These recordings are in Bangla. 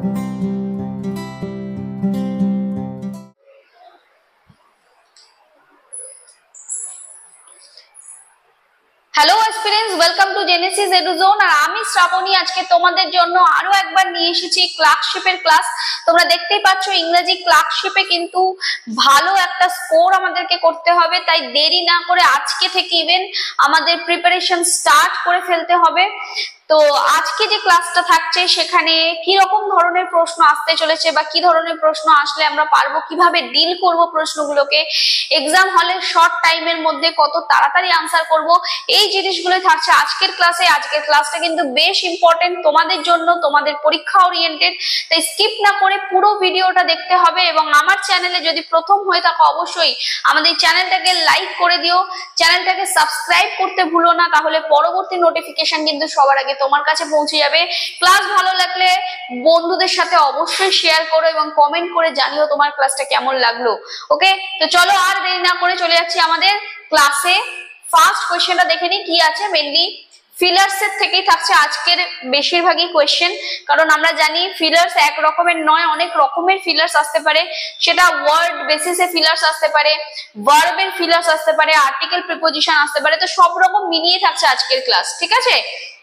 Hello experience, welcome to Genesis Eduzone. আর আমি শ্রাবণী আজকে তোমাদের জন্য আরো একবার নিয়ে এসেছি ক্লার্কশিপের ক্লাস। তোমরা দেখতেই পাচ্ছ ইংরেজি ক্লার্কশিপে কিন্তু ভালো একটা স্কোর আমাদেরকে করতে হবে, তাই দেরি না করে আজকে থেকে ইভেন আমাদের প্রিপারেশন স্টার্ট করে ফেলতে হবে। তো আজকে যে ক্লাসটা থাকছে সেখানে কি রকম ধরনের প্রশ্ন আসতে চলেছে বা কি ধরনের প্রশ্ন আসলে আমরা পারবো, কিভাবে ডিল করব প্রশ্নগুলোকে, এক্সাম হলে শর্ট টাইমের মধ্যে কত তাড়াতাড়ি আনসার করব, এই জিনিসগুলোই থাকছে আজকের ক্লাসে। আজকের ক্লাসটা কিন্তু বেশ ইম্পর্টেন্ট তোমাদের জন্য, তোমাদের পরীক্ষা ওরিয়েন্টেড, তাই স্কিপ না করে পুরো ভিডিওটা দেখতে হবে। এবং আমার চ্যানেলে যদি প্রথম হয়ে থাকো অবশ্যই আমাদের চ্যানেলটাকে লাইক করে দিও, চ্যানেলটাকে সাবস্ক্রাইব করতে ভুলো না, তাহলে পরবর্তী নোটিফিকেশন কিন্তু সবার আগে তোমার কাছে পৌঁছে যাবে। ক্লাস ভালো লাগলে বন্ধুদের সাথে অবশ্যই শেয়ার করো এবং কমেন্ট করে জানিও তোমার ক্লাসটা কেমন লাগলো। ওকে, তো চলো আর দেরি না করে চলে যাচ্ছি আমাদের ক্লাসে। ফার্স্ট কোয়েশ্চেনটা দেখে নি কি আছে। মেনলি ফিলার্স এর থেকেই থাকছে আজকের বেশিরভাগই কোয়েশ্চেন, কারণ আমরা জানি ফিলার্স এক রকমের নয়, অনেক রকমের ফিলার্স আসতে পারে। সেটা ওয়ার্ড বেসিসে ফিলার্স আসতে পারে, ভার্বের ফিলার্স আসতে পারে, আর্টিকেল প্রিপোজিশন আসতে পারে, তো সব রকম মিলিয়ে থাকছে আজকের ক্লাস। ঠিক আছে,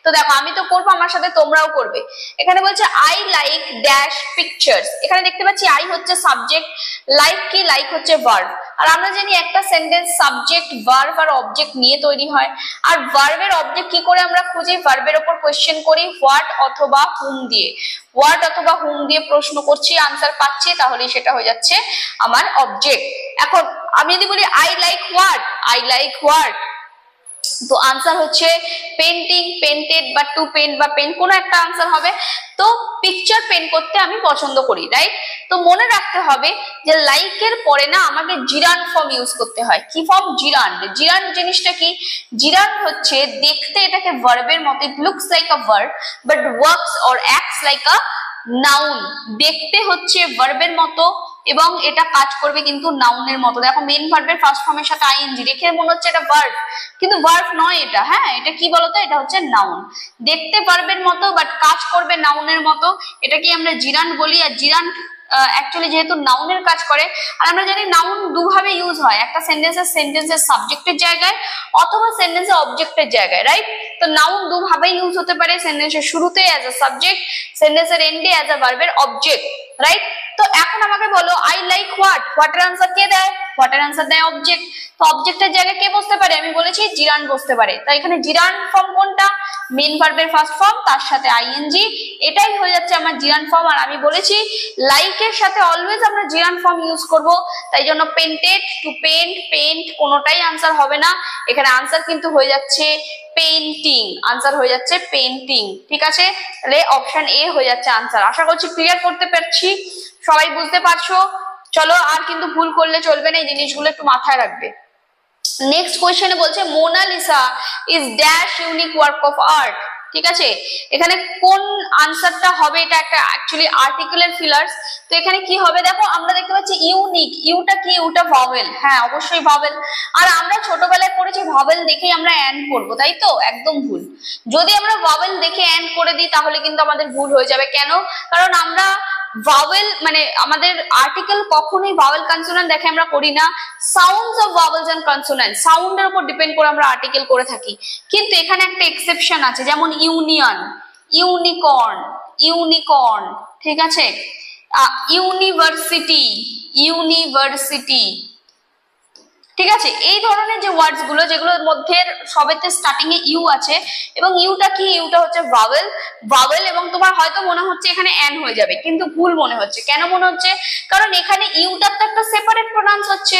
তো দেখো আমি তো করবো, আমার সাথে তোমরাও করবে। এখানে বলছে আই লাইক ড্যাশ পিকচার্স। এখানে দেখতে পাচ্ছি আই হচ্ছে সাবজেক্ট, লাইক কি, লাইক হচ্ছে ভার্ব। আর আমরা জানি একটা সেন্টেন্স সাবজেক্ট ভার্ব আর অবজেক্ট নিয়ে তৈরি হয়। আর ভার্বের অবজেক্ট কি করে আমরা খুঁজি, ভার্বের উপর কোয়েশ্চেন করি হোয়াট অথবা হুম দিয়ে। হোয়াট অথবা হুম দিয়ে প্রশ্ন করছি, আনসার পাচ্ছি, তাহলে সেটা হয়ে যাচ্ছে আমার অবজেক্ট। এখন আমি যদি বলি I like what, I like what, তো আনসার হচ্ছে পেন্টিং, পেন্টেড বা টু পেন্ট বা পেন, কোনো একটা আনসার হবে। তো পিকচার পেন্ট করতে আমি পছন্দ করি, রাইট? তো মনে রাখতে হবে যে লাইকের পরে না আমাকে জিরান্ড ফর্ম ইউজ করতে হয়। কি ফর্ম? জিরান্ড। জিরান্ড জিনিসটা কি? জিরান্ড হচ্ছে দেখতে এটাকে ভার্বের মতো, it looks like a verb but works or acts like a noun. দেখতে হচ্ছে ভার্বের মতো এবং এটা কাজ করবে কিন্তু নাউনের মতো। দেখো মেইন ভার্বের ফার্স্ট ফর্মের সাথে আইএনজি, দেখে মনে হচ্ছে এটা ভার্ব, কিন্তু ভার্ব নয় এটা। হ্যাঁ, এটা কি বলতো, এটা হচ্ছে নাউন। দেখতে ভার্বের মতো বাট কাজ করবে নাউনের মতো, এটাকে আমরা জিরান্ড বলি। আর জিরান্ড অ্যাকচুয়ালি যেহেতু নাউনের কাজ করে, আর আমরা জানি নাউন দুভাবে ইউজ হয়, একটা সেন্টেন্সের সাবজেক্টের জায়গায় অথবা সেন্টেন্সের অবজেক্টের জায়গায়, রাইট? তো নাউন দুভাবে ইউজ হতে পারে, সেন্টেন্সের শুরুতে অ্যাজ আ সাবজেক্ট, সেন্টেন্সের এন্ডে অ্যাজ আ ভার্বের অবজেক্ট, রাইট? তো এখন আমাকে বলো আই লাইক হোয়াট, হোয়াটের আনসার কে দেয়? হোয়াটের আনসার দেয় অবজেক্ট। তো অবজেক্টের জায়গায় কে বসতে পারে? আমি বলেছি জিরান্ড বসতে পারে। তো এখানে জিরান্ড ফর্ম কোনটা? মেইন ভার্বের ফার্স্ট ফর্ম তার সাথে আইএনজি, এটাই হয়ে যাচ্ছে আমার জিরান্ড ফর্ম। আর আমি বলেছি লাইকের সাথে অলওয়েজ আমরা জিরান্ড ফর্ম ইউজ করব, তাই জন্য পেন্টেড, টু পেন্ট, পেন্ট কোনোটাই আনসার হবে না। এখানে আনসার কিন্তু হয়ে যাচ্ছে পেইন্টিং, আনসার হয়ে যাচ্ছে পেইন্টিং। ঠিক আছে, তাহলে অপশন এ হয়ে যাচ্ছে আনসার। আশা করছি ক্লিয়ার করতে পারছি, সবাই বুঝতে পারছো। চলো আর কিন্তু ভুল করলে চলবে না, এই জিনিসগুলো একটু মাথায় রাখবে। নেক্সট কোয়েশ্চেনে বলছে Mona Lisa is dash unique work of art. ঠিক আছে, এখানে কোন আনসারটা হবে? এটা একটা অ্যাকচুয়ালি আর্টিকেলের ফিলার্স। তো এখানে কি হবে দেখো, আমরা দেখতে পাচ্ছি ইউনিক, ইউটা কি? ইউটা ভাওয়েল। হ্যাঁ অবশ্যই ভাওয়েল। আর আমরা ছোটবেলায় পড়েছি ভাওয়েল দেখেই আমরা এন্ড করবো, তাই তো? একদম ভুল। যদি আমরা ভাওয়েল দেখে এন্ড করে দিই তাহলে কিন্তু আমাদের ভুল হয়ে যাবে। কেন? কারণ আমরা ভাওয়েল মানে আমাদের আর্টিকেল কখনোই ভাওয়েল কনসোনেন্ট দেখে আমরা করি না। Sounds of vowels and consonant, সাউন্ডের উপর ডিপেন্ড করে আমরা আর্টিকেল করে থাকি। কিন্তু এখানে একটা এক্সেপশন আছে, যেমন ইউনিয়ন, ইউনিকর্ন, ইউনিকর্ন, ঠিক আছে, ইউনিভার্সিটি, ইউনিভার্সিটি, ঠিক আছে। এই ধরনের যে ওয়ার্ডস গুলো যেগুলোর মধ্যে সবেতে স্টার্টিং এ ইউ আছে, এবং ইউটা কি? ইউটা হচ্ছে ভাওয়েল, ভাওয়েল। এবং তোমার হয়তো মনে হচ্ছে এখানে এন হয়ে যাবে, কিন্তু ভুল মনে হচ্ছে। কেন মনে হচ্ছে? কারণ এখানে ইউটার তো একটা সেপারেট প্রোনাউন্স হচ্ছে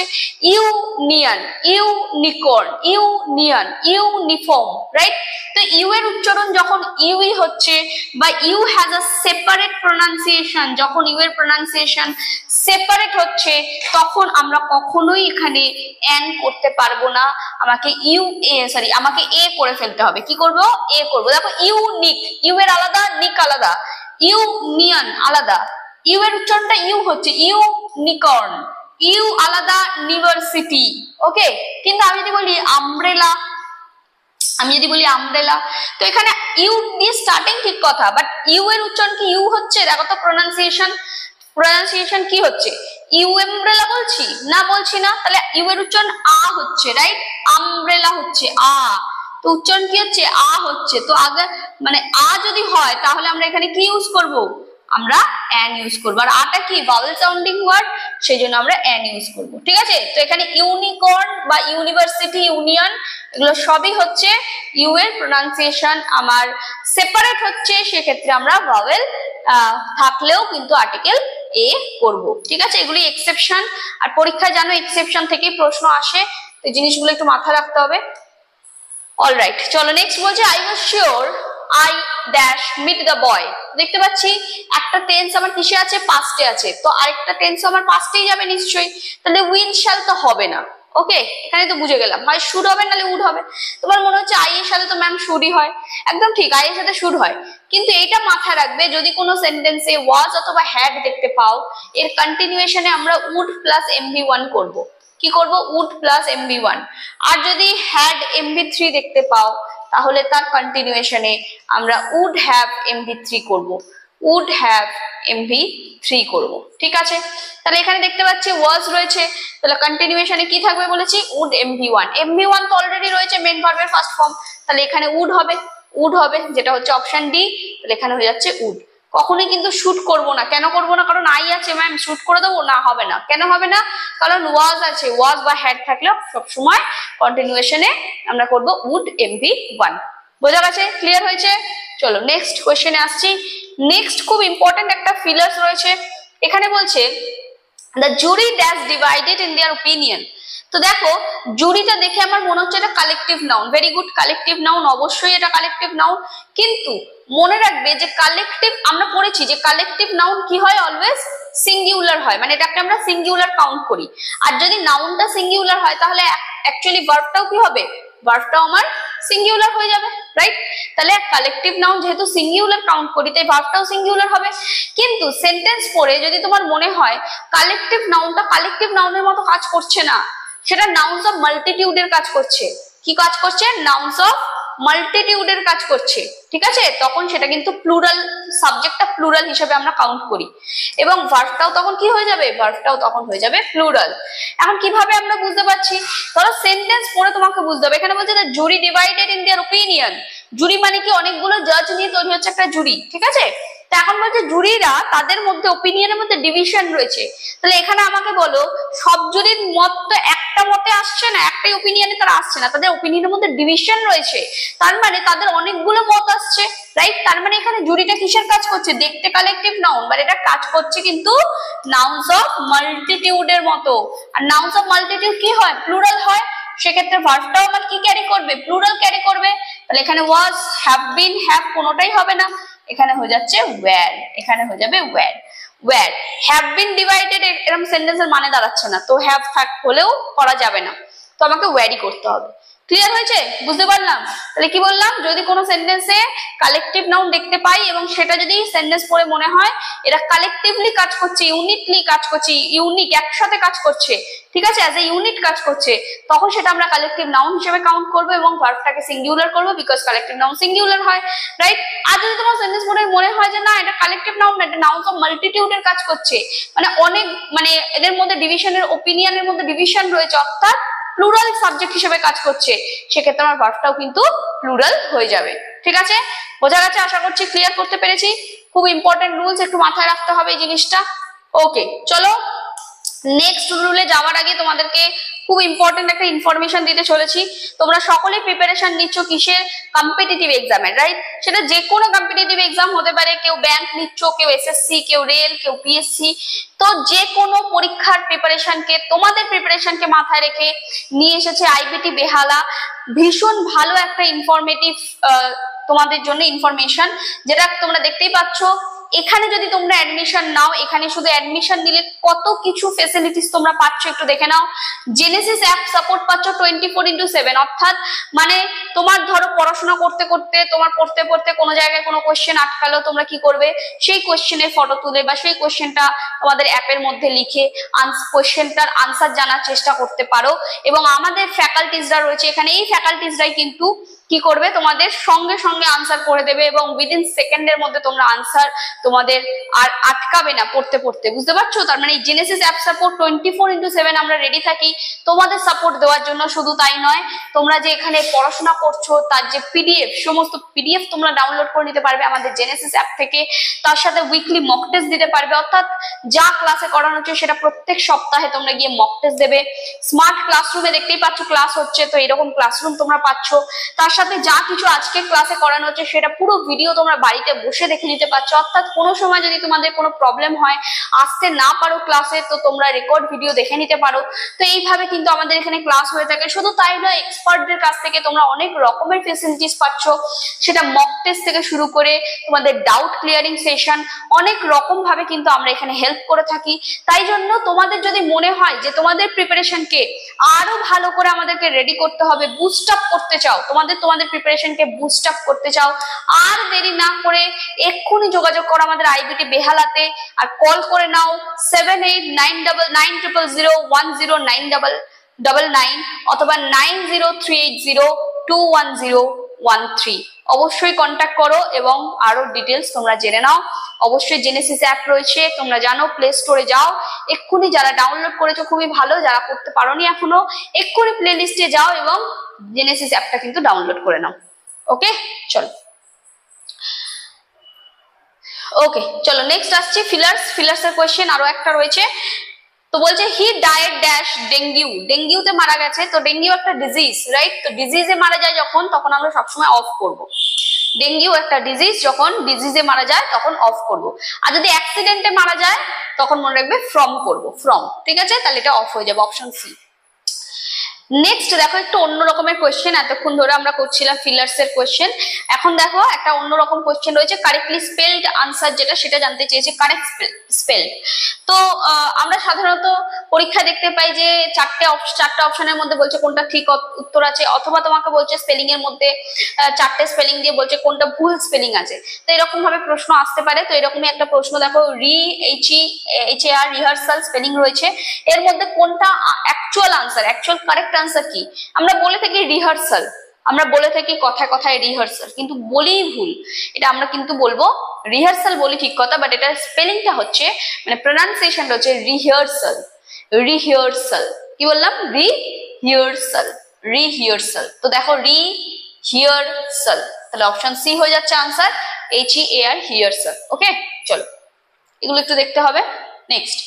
union, unicorn, union, uniform, right? তো ইউ এর উচ্চারণ যখন ইউই হচ্ছে বা U has a separate pronunciation, যখন ইউ এর প্রোনাউন্সিয়েশন সেপারেট হচ্ছে তখন আমরা কখনোই এখানে এন করতে পারবো না। আমাকে আমাকে এ করে ফেলতে হবে। কি করব? এ করব। দেখো ইউনিক, ইউ এর আলাদা, নিক আলাদা, ইউনিয়ন আলাদা, ইউ এর উচ্চারণটা ইউ হচ্ছে ইউনিকর্ন, ইউ আলাদা, ইউনিভার্সিটি। ওকে, কিন্তু আমি যদি বলি আমব্রেলা, আমি যদি বলি আমব্রেলা, তো এখানে ইউ দিয়ে স্টার্টিং ঠিক কথা, বাট ইউ এর উচ্চারণ কি ইউ হচ্ছে? দেখো তো প্রনাউন্সিয়েশন কি হচ্ছে? ইউ আমব্রেলা বলছি না, বলছি না, তাহলে ইউ এর উচ্চারণ আ হচ্ছে, রাইট? আমব্রেলা হচ্ছে আ, তো উচ্চারণ কি হচ্ছে? আ হচ্ছে। তো আগে মানে আ যদি হয় তাহলে আমরা এখানে কি ইউজ করব? আমরা অ্যান ইউজ করবো। আর আটা কি ভাওয়েল সাউন্ডিং ওয়ার্ড, সেই জন্য আমরা অ্যান ইউজ করব। ঠিক আছে, তো এখানে ইউনিকর্ন বা ইউনিভার্সিটি, ইউনিয়ন, এগুলো সবই হচ্ছে ইউ এর প্রোনাউন্সিয়েশন আমার সেপারেট হচ্ছে, সেক্ষেত্রে আমরা ভাওয়েল থাকলেও কিন্তু আর্টিকেল এ করব। ঠিক আছে, এগুলি এক্সেপশন, আর পরীক্ষায় জানো এক্সেপশন থেকেই প্রশ্ন আসে, তো এই জিনিসগুলো একটু মাথায় রাখতে হবে। অলরাইট, চলো নেক্সট বলছে I was sure I dash meet the boy. দেখতে পাচ্ছি একটা টেন্স আমার কিসে আছে? পাস্টে আছে, তো আরেকটা টেন্স আমার পাস্টেই যাবে নিশ্চয়ই, তাহলে উইল শ্যাল তো হবে না। ওকে, এখানে তো বুঝে গেলাম, হয় শুড হবে নাহলে উড হবে। তোমার মনে হচ্ছে আই এর সাথে তো ম্যাম শুডই হয়, একদম ঠিক, আই এর সাথে শুড হয়, কিন্তু এইটা মাথায় রাখবে যদি কোনো সেন্টেন্সে ওয়াজ অথবা হ্যাড দেখতে পাও, এর কন্টিনিউয়েশনে আমরা উড প্লাস mv1 করব। কি করব? Would plus mv1। আর যদি হ্যাড mv3 দেখতে পাও তাহলে তার কন্টিনিউয়েশনে আমরা উড হ্যাভ mv3 করব, উড হ্যাভ mv3 করব। ঠিক আছে, তাহলে এখানে দেখতে পাচ্ছি ওয়াজ রয়েছে, তাহলে কন্টিনিউয়েশনে কি থাকবে বলেছি? Would mv1। mv1 তো অলরেডি রয়েছে মেন ভার্বের ফার্স্ট ফর্ম, তাহলে এখানে উড হবে, উড হবে, যেটা হচ্ছে অপশন ডি, তাহলে এখানে হয়ে যাচ্ছে উড। কখনোই কিন্তু শুট করব না, কেন করব না? কারণ আই আছে ম্যাম, শুট করে দেবো না, হবে না। কেন হবে না? কারণ ওয়াজ আছে, ওয়াজ বা হ্যাড থাকলেও সবসময় কন্টিনিউয়েশনে আমরা করব উড mv1। বোঝা গেছে? ক্লিয়ার হয়েছে? চলো নেক্সট কোয়েশ্চেনে আসছি। নেক্সট খুব ইম্পর্টেন্ট একটা ফিলার্স রয়েছে, এখানে বলছে the jury dash divided in their opinion. তো দেখো জুরিটা দেখে আমার মনে হচ্ছে এটা collective noun, very good, collective noun, অবশ্যই এটা কালেকটিভ নাউন, কিন্তু মনে রাখবে যে কালেকটিভ আমরা পড়েছি যে কালেকটিভ নাউন কি হয়? অলওয়েজ সিঙ্গুলার হয়, মানে এটাকে আমরা সিঙ্গুলার কাউন্ট করি। আর যদি নাউনটা সিঙ্গুলার হয় তাহলে অ্যাকচুয়ালি ভার্বটাও কি হবে? ভার্বটাও আমার সিঙ্গুলার হয়ে যাবে, রাইট? তাহলে কালেকটিভ নাউন যেহেতু সিঙ্গুলার কাউন্ট করি তাই ভার্বটাও সিঙ্গুলার হবে। কিন্তু সেন্টেন্স পড়ে যদি তোমার মনে হয় কালেকটিভ নাউনটা কালেকটিভ নাউনের মতো কাজ করছে না, সেটা নাউন্স অফ মাল্টিটিউডের কাজ করছে। কি কাজ করছে? নাউন্স অফ মাল্টিটিউডের কাজ করছে। ঠিক আছে, তখন সেটা কিন্তু প্লুরাল, সাবজেক্টটা প্লুরাল হিসেবে আমরা কাউন্ট করি, এবং ভার্বটাও তখন কি হয়ে যাবে? ভার্বটাও তখন হয়ে যাবে প্লুরাল। এখন কিভাবে আমরা বুঝতে পারছি? ধরো সেন্টেন্স পড়ে তোমাকে বুঝতে হবে, এখানে বলছে the jury divided in their opinion. Jury মানে কি? অনেকগুলো জাজ নিয়ে তৈরি হচ্ছে একটা জুরি, ঠিক আছে? তো এখন বলছে জুরিরা তাদের মধ্যে ওপিনিয়নের মধ্যে ডিভিশন রয়েছে, তাহলে এখানে আমাকে বলো সব জুরির মত তো একটা মতে আসছে না, একটাই ওপিনিয়নে তারা আসছে না, তাদের ওপিনিয়নের মধ্যে ডিভিশন রয়েছে, তার মানে তাদের অনেকগুলো মত আসছে, রাইট? তার মানে এখানে জুরিটা কিসের কাজ করছে? দেখতে কালেকটিভ নাউন, বাট এটা কাজ করছে কিন্তু নাউন্স অফ মাল্টিটিউডের মতো। আর নাউন্স অফ মাল্টিটিউড কি হয়? প্লুরাল হয়, সেক্ষেত্রে ভার্বটাও আমার কি ক্যারি করবে? প্লুরাল ক্যারি করবে। তাহলে এখানে ওয়াজ, হ্যাভ বিন, হ্যাভ কোনোটাই হবে না, এখানে হয়ে যাচ্ছে ওয়্যার, এখানে হয়ে যাবে were. Were have been divided এরকম সেন্টেন্সের মানে দাঁড়াচ্ছে না, তো হ্যাভ থাক হলেও করা যাবে না, তো আমাকে ওয়্যারই করতে হবে। ক্লিয়ার হয়েছে? বুঝতে পারলাম? তাহলে কি বললাম? যদি কোনো সেন্টেন্সে কালেকটিভ নাউন দেখতে পাই এবং সেটা যদি সেন্টেন্স পড়ে মনে হয় এরা কালেকটিভলি কাজ করছে, ইউনিটলি কাজ করছে, ইউনিক একসাথে কাজ করছে, ঠিক আছে, অ্যাজ এ ইউনিট কাজ করছে, তখন সেটা আমরা কালেকটিভ নাউন হিসেবে কাউন্ট করবো এবং ভার্বটাকে সিঙ্গুলার করবো, বিকজ কালেকটিভ নাউন সিঙ্গুলার হয়, রাইট? আর যদি তোমার সেন্টেন্স পড়ে মনে হয় যে না এটা কালেকটিভ নাউন না, এটা নাউন্স অফ মাল্টিটিউডের কাজ করছে, মানে অনেক, মানে এদের মধ্যে ডিভিশনের, ওপিনিয়নের মধ্যে ডিভিশন রয়েছে, অর্থাৎ প্লুরাল সাবজেক্ট হিসেবে কাজ করছে, সেক্ষেত্রে আমার ভার্বটাও কিন্তু প্লুরাল হয়ে যাবে। ঠিক আছে, বোঝা গেছে? আশা করছি ক্লিয়ার করতে পেরেছি। খুব ইম্পর্টেন্ট রুলস, একটু মাথায় রাখতে হবে এই জিনিসটা। ওকে, চলো নেক্সট রুলে যাওয়ার আগে তোমাদেরকে খুব ইম্পর্টেন্ট একটা ইনফরমেশন দিতে চলেছি। তোমরা সকলেই প্রিপারেশন নিচ্ছ কিসের? কম্পিটিটিভ এক্সামের, রাইট? সেটা যে কোনো কম্পিটিটিভ এক্সাম হতে পারে, কেউ ব্যাংক নিচ্ছ, কেউ এসএসসি, কেউ রেল, কেউ পিএসসি, তো যে কোনো পরীক্ষার প্রিপারেশনকে, তোমাদের প্রিপারেশনকে মাথায় রেখে নিয়ে এসেছে আইবিটি বেহালা ভীষণ ভালো একটা ইনফরমেটিভ তোমাদের জন্য ইনফরমেশন, যেটা তোমরা দেখতেই পাচ্ছ। এখানে যদি তোমরা অ্যাডমিশন নাও, এখানে শুধু অ্যাডমিশন নিলে কত কিছু ফ্যাসিলিটিস তোমরা পাচ্ছ একটু দেখে নাও। জেনেসিস অ্যাপ সাপোর্ট পাচ্ছ 24/7, অর্থাৎ মানে তোমার ধরো পড়াশোনা করতে করতে, তোমার পড়তে পড়তে কোনো জায়গায় কোনো কোশ্চেন আটকালো, তোমরা কি করবে? সেই কোশ্চেনের ফটো তুলে বা সেই কোশ্চেনটা তোমাদের অ্যাপের মধ্যে লিখে কোশ্চেনটার আনসার জানার চেষ্টা করতে পারো। এবং আমাদের ফ্যাকাল্টিসরা রয়েছে এখানে, এই ফ্যাকাল্টিসরাই কিন্তু কি করবে, তোমাদের সঙ্গে সঙ্গে আনসার করে দেবে এবং উইদিন সেকেন্ডের মধ্যে তোমরা আনসার তোমাদের আর আটকাবে না পড়তে পড়তে, বুঝতে পারছো? তার মানে জেনেসিস অ্যাপ সাপোর্ট 24/7 আমরা রেডি থাকি তোমাদের সাপোর্ট দেওয়ার জন্য। শুধু তাই নয়, তোমরা যে এখানে পড়াশোনা করছো তার যে পিডিএফ, সমস্ত পিডিএফ তোমরা ডাউনলোড করে নিতে পারবে আমাদের জেনেসিস অ্যাপ থেকে। তার সাথে উইকলি মক টেস্ট দিতে পারবে, অর্থাৎ যা ক্লাসে করানো হচ্ছে সেটা প্রত্যেক সপ্তাহে তোমরা গিয়ে মক টেস্ট দেবে। স্মার্ট ক্লাসরুমে দেখতেই পাচ্ছ ক্লাস হচ্ছে, তো এরকম ক্লাসরুম তোমরা পাচ্ছ। তার সাথে যা কিছু আজকে ক্লাসে করানো হচ্ছে সেটা পুরো ভিডিও তোমরা বাড়িতে বসে দেখে নিতে পারছো, অর্থাৎ কোনো সময় যদি তোমাদের কোনো প্রবলেম হয়, আসতে না পারো ক্লাসে, তো তোমরা রেকর্ড ভিডিও দেখে নিতে পারো। তো এইভাবে কিন্তু আমাদের এখানে ক্লাস হয়ে থাকে। শুধু তাই নয়, এক্সপার্টদের কাছ থেকে তোমরা অনেক রকমের ফেসিলিটিস পাচ্ছ, সেটা মক টেস্ট থেকে শুরু করে তোমাদের ডাউট ক্লিয়ারিং সেশন, অনেক রকম ভাবে কিন্তু আমরা এখানে হেল্প করে থাকি। তাই জন্য তোমাদের যদি মনে হয় যে তোমাদের প্রিপারেশনকে আরো ভালো করে আমাদেরকে রেডি করতে হবে, বুস্ট আপ করতে চাও, তোমাদের প্রিপারেশনকে বুস্ট আপ করতে চাও, আর দেরি না করে এক্ষুনি যোগাযোগ করো আমাদের আইবিটি বেহালাতে আর কল করে নাও 7899001099 অথবা 9038021013। অবশ্যই কন্ট্যাক্ট করো এবং আরো ডিটেলস তোমরা জেনে নাও। অবশ্যই জেনেসিস অ্যাপ রয়েছে, তোমরা জানো, প্লে স্টোরে যাও এক্ষুনি, যারা ডাউনলোড করেছো খুবই ভালো, যারা করতে পারোনি এখনো এক্ষুনি প্লে লিস্টে যাও এবং জেনেসিস অ্যাপটা কিন্তু ডাউনলোড করে নাও। ওকে, চলো নেক্সট আসছে ফিলার্স এর কোয়েশ্চেন আরো একটা রয়েছে। তো বলছে হি ডায়েড ড্যাশ ডেঙ্গিউতে মারা গেছে। তো ডেঙ্গিউ একটা ডিজিজ, রাইট? তো ডিজিজে মারা যায় যখন, তখন আমরা সবসময় অফ করব। ডেঙ্গিউ একটা ডিজিজ, যখন ডিজিজে মারা যায় তখন অফ করব। আর যদি অ্যাক্সিডেন্টে মারা যায় তখন মনে রাখবে ফ্রম করব, ফ্রম। ঠিক আছে, তাহলে এটা অফ হয়ে যাবে, অপশন সি। নেক্সট দেখো একটু অন্য রকমের কোয়েশ্চেন, এতক্ষণ ধরে আমরা করছিলাম ফিলার্স এর কোয়েশ্চেন, এখন দেখো একটা অন্যরকম কোয়েশ্চেন রয়েছে, কারেক্টলি স্পেলড আনসার যেটা, সেটা জানতে চেয়েছে, কারেক্ট স্পেলড। তো আমরা সাধারণত পরীক্ষা দেখতে পাই যে চারটে অপশনের মধ্যে বলছে কোনটা ঠিক উত্তর আছে, অথবা তোমাকে বলছে স্পেলিং এর মধ্যে চারটে স্পেলিং দিয়ে বলছে কোনটা ভুল স্পেলিং আছে। তো এরকম ভাবে প্রশ্ন আসতে পারে। তো এরকমই একটা প্রশ্ন দেখো, HAR রিহার্সাল স্পেলিং রয়েছে, এর মধ্যে কোনটা actual answer, actual correct answer কি? আমরা বলে থাকি রিহার্সাল, আমরা বলে থাকি কথায় কথায় রিহার্সাল, কিন্তু বলি ভুল। এটা আমরা কিন্তু বলবো রিহার্সাল বলি ঠিক কথা, বাট এটার স্পেলিংটা হচ্ছে, মানে প্রোনাউন্সিয়েশনটা হচ্ছে রিহার্সাল। কি বললাম? রিহার্সাল। তো দেখো রিহার্সাল, তাহলে অপশন সি হয়ে যাচ্ছে আনসার, HEAR হিয়ারসাল। ওকে, চলো এগুলো একটু দেখতে হবে। Next,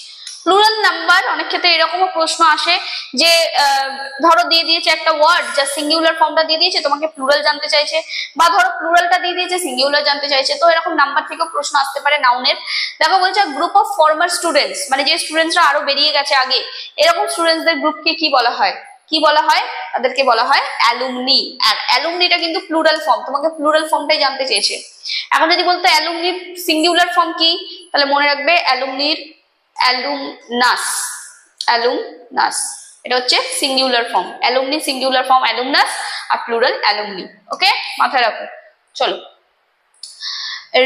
plural number. অনেক ক্ষেত্রে এরকমও প্রশ্ন আসে যে ধরো দিয়ে দিয়েছে একটা ওয়ার্ড, যা সিঙ্গুলার ফর্মটা দিয়ে দিয়েছে, তোমাকে প্লুরাল জানতে চাইছে, বা ধরো প্লুরালটা দিয়ে দিয়েছে সিঙ্গুলার জানতে চাইছে। তো এরকম নাম্বার থেকেও প্রশ্ন আসতে পারে নাউনের। দেখো বলছে গ্রুপ অফ ফর্মার স্টুডেন্টস, মানে যে স্টুডেন্টসরা আরো বেরিয়ে গেছে আগে, এরকম স্টুডেন্টসদের গ্রুপকে কি বলা হয়? তাদেরকে বলা হয় অ্যালুমনি। আর অ্যালুমনিটা কিন্তু প্লুরাল ফর্ম, তোমাকে প্লুরাল ফর্মটাই জানতে চেয়েছে। এখন যদি বলতো অ্যালুমনির সিঙ্গুলার ফর্ম কি, তাহলে মনে রাখবে অ্যালুমনির অ্যালুমনাস। এটা হচ্ছে singular form, alumni singular form alumnus, আর প্লুরাল অ্যালুমনি। ওকে, মাথায় রাখো। চলো,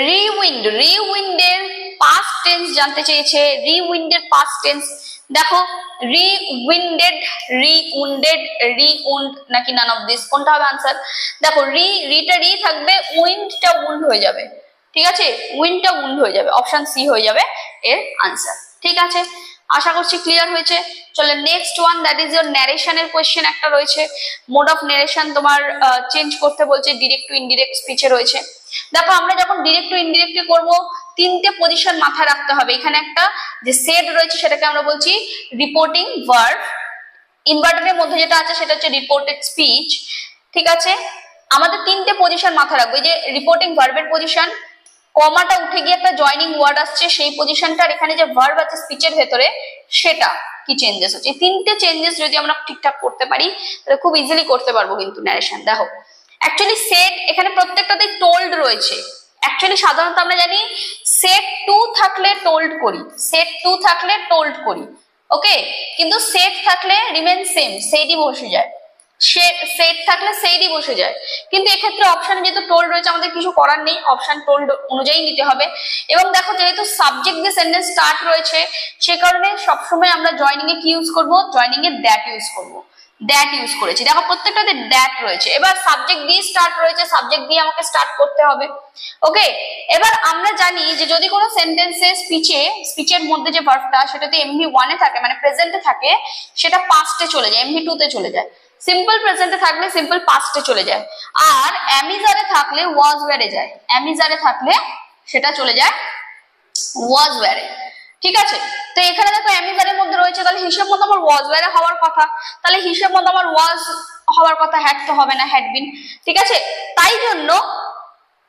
রিউইন্ডের পাস্ট টেন্স জানতে চেয়েছে। রিউইন্ডের পাস্ট টেন্স দেখো, রিউইন্ডেড, রিউন্ড নাকি নান অফ দিস, কোনটা হবে আনসার? দেখো রিটা রি থাকবে, উইন্ডটা উন্ড হয়ে যাবে। ঠিক আছে, উইন্ডটা উন্ড হয়ে যাবে, অপশন সি হয়ে যাবে এর আনসার। ঠিক আছে, আশা করছি ক্লিয়ার হয়েছে। চলো next one, that is your ন্যারেশনের কোয়েশ্চেন একটা রয়েছে। মোড অফ ন্যারেশন তোমার চেঞ্জ করতে বলছে, ডিরেক্ট টু ইনডিরেক্ট স্পিচে রয়েছে। দেখো আমরা যখন ডিরেক্ট টু ইনডিরেক্ট করব, তিনটে পজিশন মাথায় রাখতে হবে। এখানে একটা যে সেড রয়েছে সেটাকে আমরা বলছি রিপোর্টিং ভার্ব, ইনভার্টারের মধ্যে যেটা আছে সেটা হচ্ছে রিপোর্টেড স্পিচ। ঠিক আছে, আমাদের তিনটে পজিশন মাথায় রাখবো। যে রিপোর্টিং ভার্বের পজিশন, কমাটা উঠে গিয়ে একটা জয়নিং ওয়ার্ড আসছে, সেই পজিশনটার এখানে যে ভার্ব আছে স্পিচের ভেতরে, সেটা কি চেঞ্জেস হচ্ছে। এই তিনটে চেঞ্জেস যদি আমরা ঠিকঠাক করতে পারি তাহলে খুব ইজিলি করতে পারবো কিন্তু ন্যারেশন। দেখো অ্যাকচুয়ালি সেট এখানে প্রত্যেকটাতেই টোল্ড রয়েছে। অ্যাকচুয়ালি সাধারণত আমরা জানি সেট টু থাকলে টোল্ড করি, ওকে, কিন্তু সেট থাকলে রিমেন সেম, সেইডই বসে যায়। সেট থাকলে সেইডই বসে যায়, কিন্তু এক্ষেত্রে অপশনে যেহেতু টোল্ড রয়েছে আমাদের কিছু করার নেই, অপশন টোল্ড অনুযায়ী নিতে হবে। এবং দেখো যেহেতু সাবজেক্ট দিয়ে সেন্টেন্স স্টার্ট রয়েছে, সে কারণে সবসময় আমরা জয়নিং এ কি ইউজ করব? জয়নিং এ দ্যাট ইউজ করব। দ্যাট ইউজ করেছি। দেখো প্রত্যেকটাতে দ্যাট রয়েছে। এবার সাবজেক্ট দিয়ে স্টার্ট রয়েছে, সাবজেক্ট দিয়ে আমাকে স্টার্ট করতে হবে। ওকে, এবার আমরা জানি যে যদি কোনো সেন্টেন্সে স্পিচের মধ্যে যে ভার্বটা সেটাতে MV1 এ থাকে, মানে প্রেজেন্টে থাকে, সেটা পাস্টে চলে যায়, MV2 তে চলে যায়। সিম্পল প্রেজেন্টে থাকলে সিম্পল পাস্টে চলে যায়। আর অ্যামিজারে থাকলে ওয়াজ ওয়্যারে যায়, অ্যামিজারে থাকলে সেটা চলে যায় ওয়াজ ওয়্যারে। ঠিক আছে, তো এখানে দেখো অ্যামিজারের মধ্যে রয়েছে, তাহলে হিসেব মতো আমার ওয়াজ ওয়্যারে হওয়ার কথা, তাহলে হিসেব মতো আমার ওয়াজ হওয়ার কথা, হ্যাড তো হবে না, হ্যাড বিন। ঠিক আছে, তাই জন্য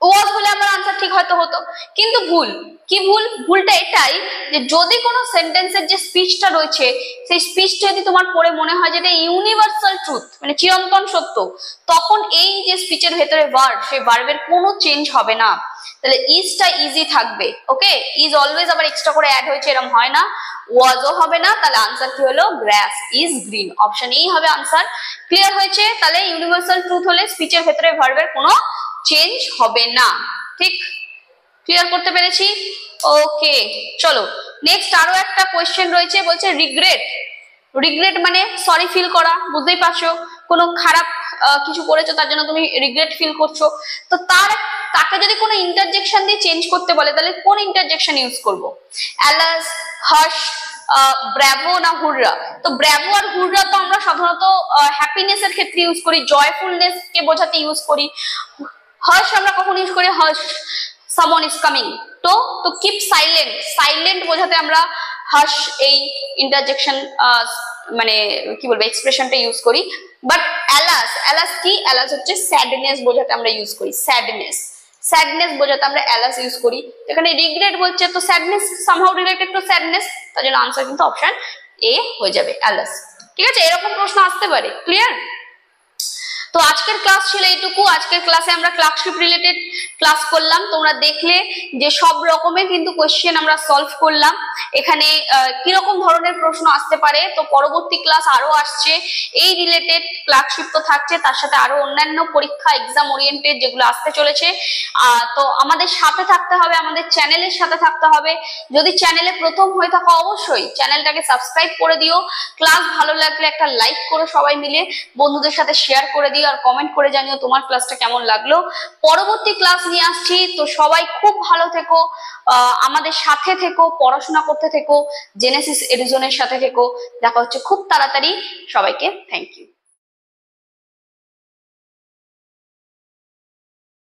ওয়াজ বলে আমার আনসার ঠিক হয়তো হতো, কিন্তু ভুল। কি ভুল? ভুলটা এটাই যে যদি কোনো সেন্টেন্সের যে স্পিচটা রয়েছে সেই স্পিচটা যদি তোমার পড়ে মনে হয় যে এটা ইউনিভার্সাল ট্রুথ, মানে চিরন্তন সত্য, তখন এই যে স্পিচের ভেতরে ভার্ব, সেই ভার্বের কোনো চেঞ্জ হবে না, তাহলে ইজটা ইজি থাকবে। ওকে, ইজ অলওয়েজ আবার এক্সট্রা করে অ্যাড হয়েছে এরকম হয় না, ওয়াজও হবে না, তাহলে আনসার কি হলো? গ্রাস ইজ গ্রিন, অপশন এই হবে আনসার। ক্লিয়ার হয়েছে? তাহলে ইউনিভার্সাল ট্রুথ হলে স্পিচের ভেতরে ভার্বের কোনো চেঞ্জ হবে না। ঠিক, ক্লিয়ার করতে পেরেছি? ওকে, চলো নেক্সট আরো একটা কোয়েশ্চেন রয়েছে, বলছে রিগ্রেট। রিগ্রেট মানে সরি ফিল করা, বুঝতেই পারছো, কোনো খারাপ কিছু করেছো তার জন্য তুমি রিগ্রেট ফিল করছো। তো তাকে যদি কোনো ইন্টারজেকশন দিয়ে চেঞ্জ করতে বলে তাহলে কোন ইন্টারজেকশন ইউজ করব? অ্যালাস, হার্শ, ব্র্যাভো না হুররা? তো ব্র্যাভো আর হুররা তো আমরা সাধারণত হ্যাপিনেস এর ক্ষেত্রে ইউজ করি, জয়ফুলনেস কে বোঝাতে ইউজ করি। হার্শ আমরা কখন ইউজ করি? Hush someone is coming. তো কিপ সাইলেন্ট, সাইলেন্ট বোঝাতে আমরা হার্শ এই ইন্টারজেকশন মানে কি বলবো এক্সপ্রেশনটা ইউজ করি। বাট অ্যালাস, অ্যালাস কি? অ্যালাস হচ্ছে স্যাডনেস বোঝাতে আমরা ইউজ করি, স্যাডনেস, স্যাডনেস বোঝাতে আমরা অ্যালাস ইউজ করি। এখানে রিগ্রেট বলছে তো sadness somehow related to sadness, তার জন্য আনসার কিন্তু অপশন এ হয়ে যাবে, অ্যালাস। ঠিক আছে, এরকম প্রশ্ন আসতে পারে। ক্লিয়ার? তো আজকের ক্লাস ছিল এইটুকু। আজকের ক্লাসে আমরা ক্লার্কশিপ রিলেটেড ক্লাস করলাম, তোমরা দেখলে যে সব রকমের কিন্তু কোশ্চেন আমরা সলভ করলাম। এখানে কিরকম ধরনের প্রশ্ন আসতে পারে, তো পরবর্তী ক্লাস আরো আসছে এই রিলেটেড। ক্লার্কশিপ তো থাকছে, তার সাথে আরো অন্যান্য পরীক্ষা এক্সাম ওরিয়েন্টেড যেগুলো আসতে চলেছে। তো আমাদের সাথে থাকতে হবে, আমাদের চ্যানেলের সাথে থাকতে হবে। যদি চ্যানেলে প্রথম হয়ে থাকো অবশ্যই চ্যানেলটাকে সাবস্ক্রাইব করে দিও। ক্লাস ভালো লাগলে একটা লাইক করো, সবাই মিলে বন্ধুদের সাথে শেয়ার করে দিও, আর কমেন্ট করে জানিও তোমার ক্লাসটা কেমন লাগলো। পরবর্তী ক্লাস নিয়ে আসছি, তো সবাই খুব ভালো থেকো, আমাদের সাথে থেকো, পড়াশোনা করতে থেকো, জেনেসিস এডুজোনের সাথে থেকো। দেখা হচ্ছে খুব তাড়াতাড়ি। সবাইকে থ্যাংক ইউ।